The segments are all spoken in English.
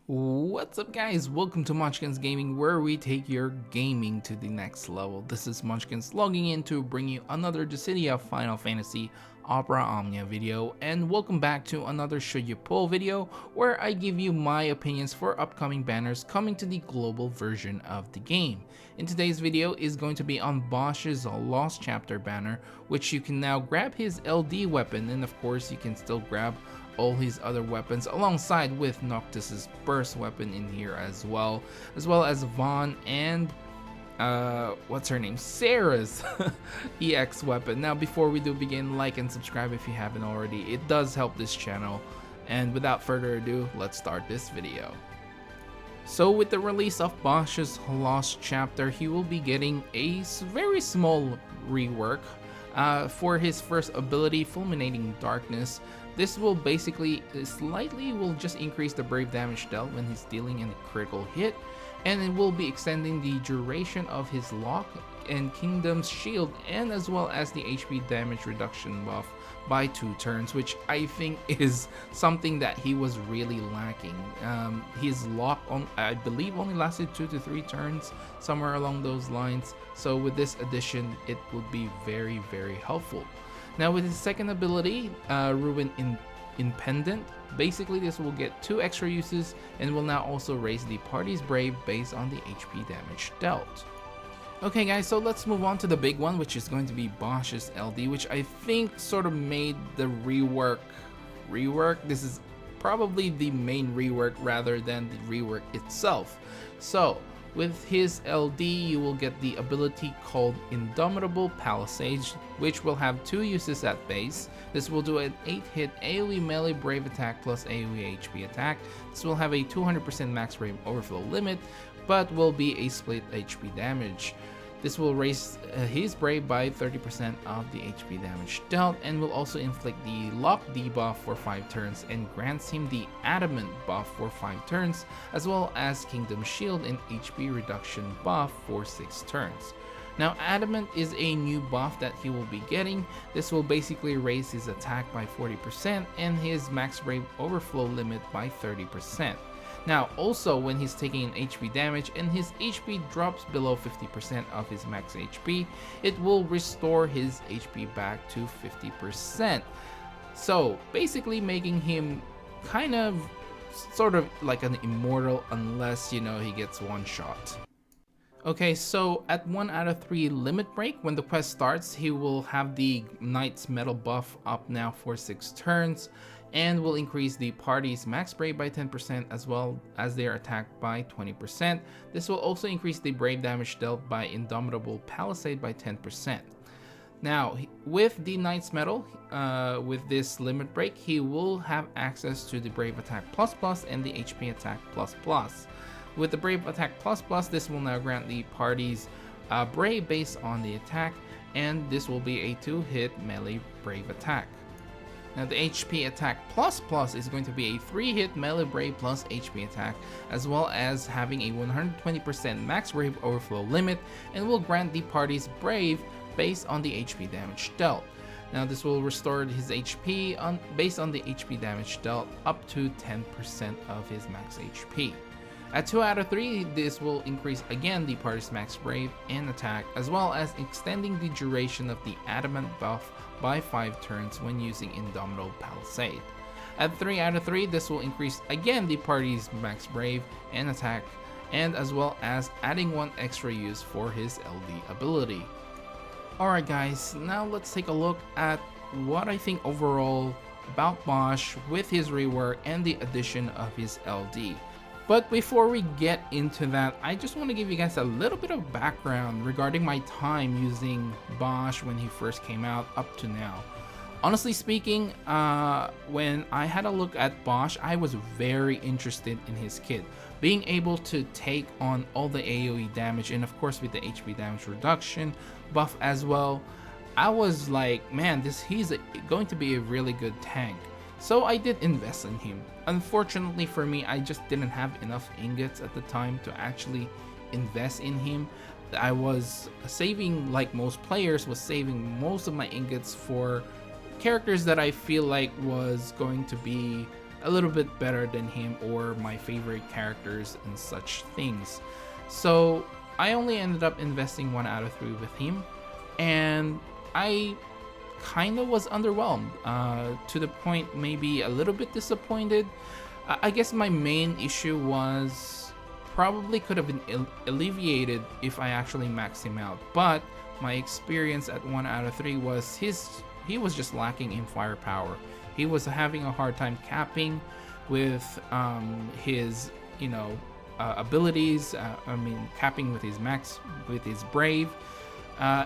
What's up guys, welcome to Munchkins Gaming, where we take your gaming to the next level. This is Munchkins logging in to bring you another Dissidia Final Fantasy Opera Omnia video, and welcome back to another Should You Pull video, where I give you my opinions for upcoming banners coming to the global version of the game. In today's video is going to be on Basch'S Lost Chapter banner, which you can now grab his LD weapon, and of course you can still grab all his other weapons alongside with Noctis's burst weapon in here as well as Vaughn and what's her name, Sarah's EX weapon. Now before we do begin, like and subscribe if you haven't already, it does help this channel, and without further ado, let's start this video. So with the release of Basch'S Lost Chapter, he will be getting a very small rework for his first ability, Fulminating Darkness. This will basically will just increase the brave damage dealt when he's dealing a critical hit, and it will be extending the duration of his lock and Kingdom's shield, and as well as the HP damage reduction buff by 2 turns, which I think is something that he was really lacking. His lock I believe only lasted 2 to 3 turns, somewhere along those lines. So with this addition, it would be very helpful. Now with his second ability, Ruin Impendant, basically this will get 2 extra uses and will now also raise the party's brave based on the HP damage dealt. Okay guys, so let's move on to the big one, which is going to be Basch'S LD, which I think sort of made the rework. This is probably the main rework rather than the rework itself. So with his LD, you will get the ability called Indomitable Palisade, which will have 2 uses at base. This will do an 8-hit AoE melee brave attack plus AoE HP attack. This will have a 200% max brave overflow limit, but will be a split HP damage. This will raise his brave by 30% of the HP damage dealt, and will also inflict the lock debuff for 5 turns and grants him the adamant buff for 5 turns, as well as Kingdom Shield and HP reduction buff for 6 turns. Now adamant is a new buff that he will be getting. This will basically raise his attack by 40% and his max brave overflow limit by 30%. Now also, when he's taking an HP damage and his HP drops below 50% of his max HP, it will restore his HP back to 50%. So basically making him kind of sort of like an immortal, unless he gets one shot. Okay, so at 1 out of 3 limit break, when the quest starts, he will have the Knight's Metal buff up now for 6 turns, and will increase the party's max brave by 10% as well as their attack by 20%. This will also increase the brave damage dealt by Indomitable Palisade by 10%. Now, with the Knight's Metal, with this limit break, he will have access to the Brave Attack ++ and the HP Attack ++. With the Brave Attack ++, this will now grant the party's brave based on the attack, and this will be a 2-hit melee brave attack. Now the HP Attack ++ is going to be a 3-hit melee brave plus HP attack, as well as having a 120% max brave overflow limit, and will grant the party's brave based on the HP damage dealt. Now this will restore his HP based on the HP damage dealt up to 10% of his max HP. At 2 out of 3, this will increase again the party's max brave and attack, as well as extending the duration of the adamant buff by 5 turns when using Indomitable Palisade. At 3 out of 3, this will increase again the party's max brave and attack, and as well as adding 1 extra use for his LD ability. Alright guys, now let's take a look at what I think overall about Basch with his rework and the addition of his LD. But before we get into that, I just want to give you guys a little bit of background regarding my time using Basch when he first came out up to now. Honestly speaking, when I had a look at Basch, I was very interested in his kit. Being able to take on all the AoE damage, and of course with the HP damage reduction buff as well, I was like, man, he's going to be a really good tank. So I did invest in him. Unfortunately for me, I just didn't have enough ingots at the time to actually invest in him. I was saving, like most players, was saving most of my ingots for characters that I feel like was going to be a little bit better than him or my favorite characters and such things. So I only ended up investing 1 out of 3 with him, and I kind of was underwhelmed, to the point maybe a little bit disappointed. I guess my main issue was probably could have been alleviated if I actually maxed him out, but my experience at 1 out of 3 was he was just lacking in firepower. He was having a hard time capping with his abilities. I mean, capping with his max, with his brave.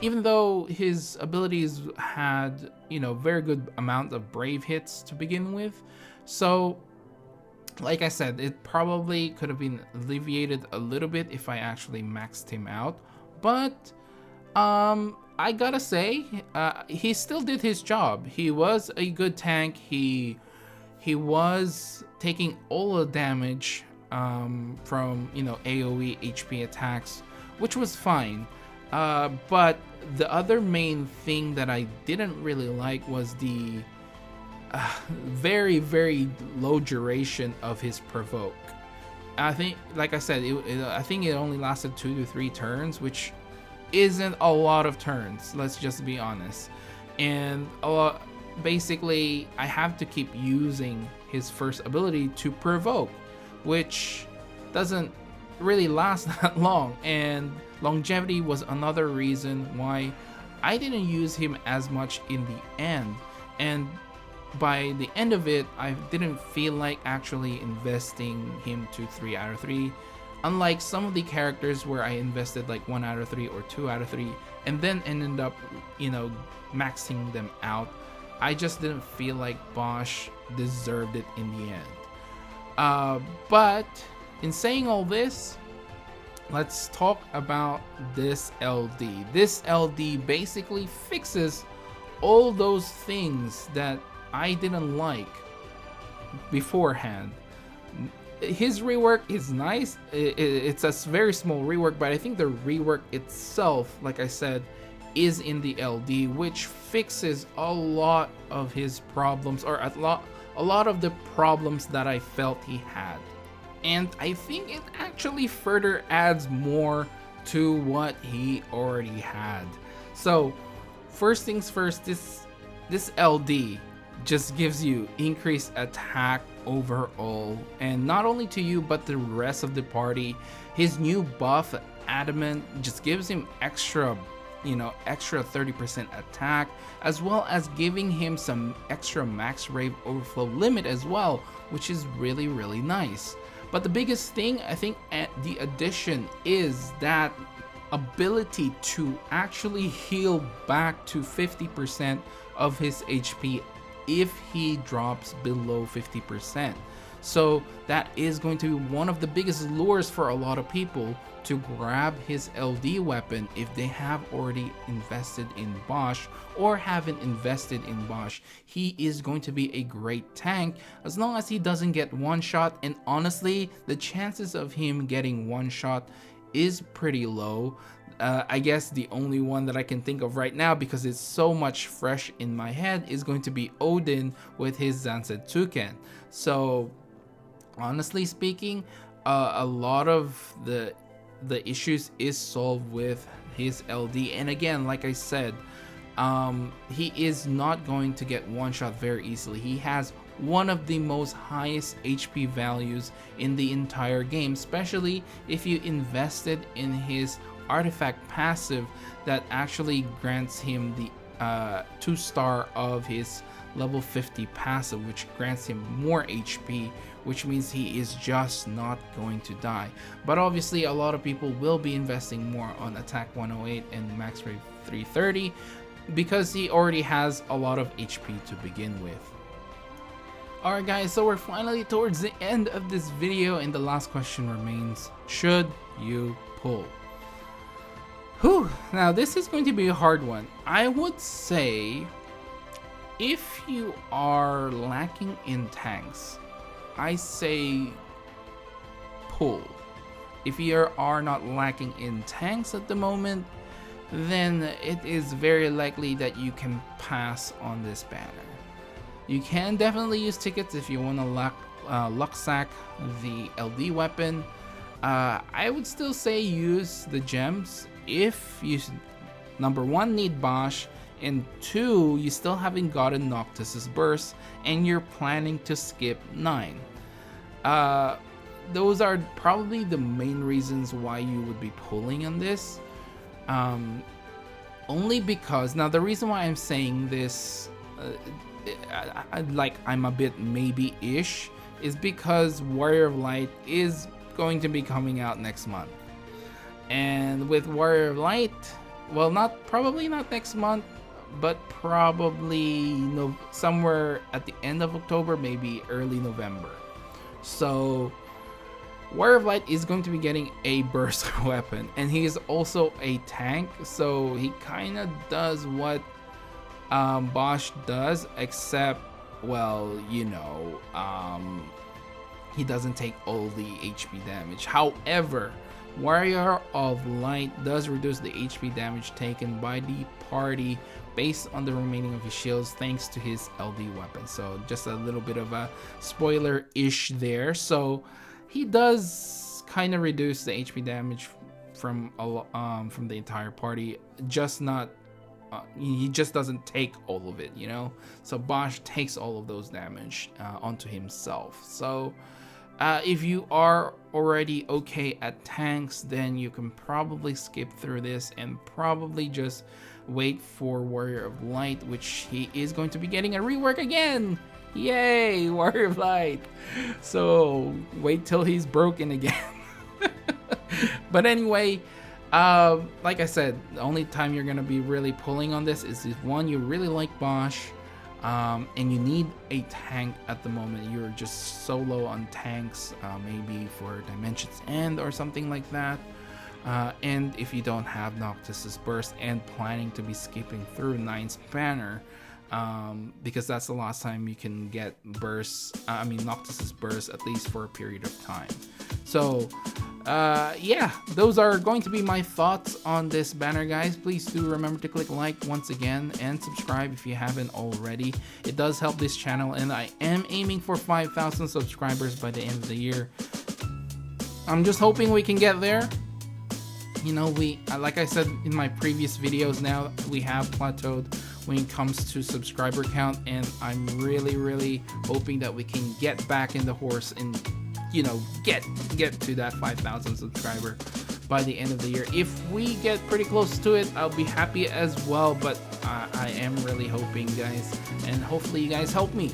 Even though his abilities had very good amount of brave hits to begin with, so like I said, it probably could have been alleviated a little bit if I actually maxed him out. But I gotta say, he still did his job. He was a good tank. He was taking all the damage from AoE HP attacks, which was fine. But the other main thing that I didn't really like was the very, very low duration of his provoke. I think, like I said, I think it only lasted 2 to 3 turns, which isn't a lot of turns, let's just be honest. And basically I have to keep using his first ability to provoke, which doesn't really last that long, and longevity was another reason why I didn't use him as much in the end. And by the end of it, I didn't feel like actually investing him to 3 out of 3. Unlike some of the characters where I invested like 1 out of 3 or 2 out of 3 and then ended up, maxing them out, I just didn't feel like Basch deserved it in the end. But in saying all this, let's talk about this LD. This LD basically fixes all those things that I didn't like beforehand. His rework is nice. It's a very small rework, but I think the rework itself, like I said, is in the LD, which fixes a lot of his problems, or a lot of the problems that I felt he had. And I think it actually further adds more to what he already had. So first things first, this LD just gives you increased attack overall, and not only to you but the rest of the party. His new buff, Adamant, just gives him extra 30% attack, as well as giving him some extra max rave overflow limit as well, which is really, really nice. But the biggest thing, I think, the addition is that ability to actually heal back to 50% of his HP if he drops below 50%. So that is going to be one of the biggest lures for a lot of people to grab his LD weapon if they have already invested in Basch or haven't invested in Basch. He is going to be a great tank as long as he doesn't get one shot, and honestly the chances of him getting one shot is pretty low. I guess the only one that I can think of right now, because it's so much fresh in my head, is going to be Odin with his Zansetsuken. So honestly speaking, a lot of the issues is solved with his LD. And again, like I said, he is not going to get one shot very easily. He has one of the most highest HP values in the entire game, especially if you invested in his artifact passive that actually grants him the 2-star of his level 50 passive, which grants him more HP, which means he is just not going to die. But obviously a lot of people will be investing more on attack 108 and max rate 330 because he already has a lot of HP to begin with. Alright guys, so we're finally towards the end of this video, and the last question remains: should you pull? Whew, now this is going to be a hard one. I would say if you are lacking in tanks, I say pull. If you are not lacking in tanks at the moment, then it is very likely that you can pass on this banner. You can definitely use tickets if you want to luck sack the LD weapon. I would still say use the gems if you, number one, need Basch, and two, you still haven't gotten Noctis's Burst and you're planning to skip 9. Those are probably the main reasons why you would be pulling on this. Only because, now the reason why I'm saying this, like I'm a bit maybe-ish, is because Warrior of Light is going to be coming out next month. And with Warrior of Light, well, probably not next month, but probably somewhere at the end of October, maybe early November. So Warrior of Light is going to be getting a burst weapon, and he is also a tank, so he kind of does what Basch does, except, well, he doesn't take all the HP damage. However, Warrior of Light does reduce the HP damage taken by the party based on the remaining of his shields thanks to his LD weapon. So just a little bit of a spoiler-ish there. So he does kind of reduce the HP damage from the entire party, just not he just doesn't take all of it, so Basch takes all of those damage onto himself. So if you are already okay at tanks, then you can probably skip through this and probably just wait for Warrior of Light, which he is going to be getting a rework again. Yay, Warrior of Light. So wait till he's broken again. But anyway, like I said, the only time you're gonna be really pulling on this is if one, you really like Basch, and you need a tank at the moment. You're just so low on tanks, maybe for Dimension's End or something like that. And if you don't have Noctis's Burst and planning to be skipping through 9's banner, because that's the last time you can get Noctis's Burst, at least for a period of time. So yeah, those are going to be my thoughts on this banner, guys. Please do remember to click like once again and subscribe if you haven't already. It does help this channel, and I am aiming for 5,000 subscribers by the end of the year. I'm just hoping we can get there. Like I said in my previous videos, now we have plateaued when it comes to subscriber count, and I'm really hoping that we can get back in the horse and get to that 5,000 subscriber by the end of the year. If we get pretty close to it, I'll be happy as well, but I am really hoping, guys, and hopefully you guys help me,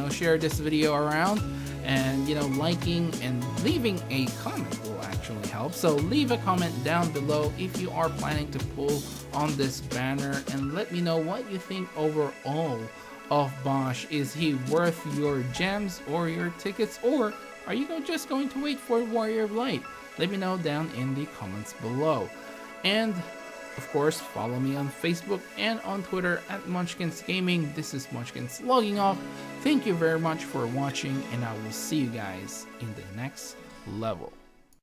share this video around, and liking and leaving a comment will actually help. So leave a comment down below if you are planning to pull on this banner, and let me know what you think overall of Basch. Is he worth your gems or your tickets, or are you just going to wait for Warrior of Light? Let me know down in the comments below. And of course, follow me on Facebook and on Twitter at Munchkins Gaming. This is Munchkins logging off. Thank you very much for watching, and I will see you guys in the next level.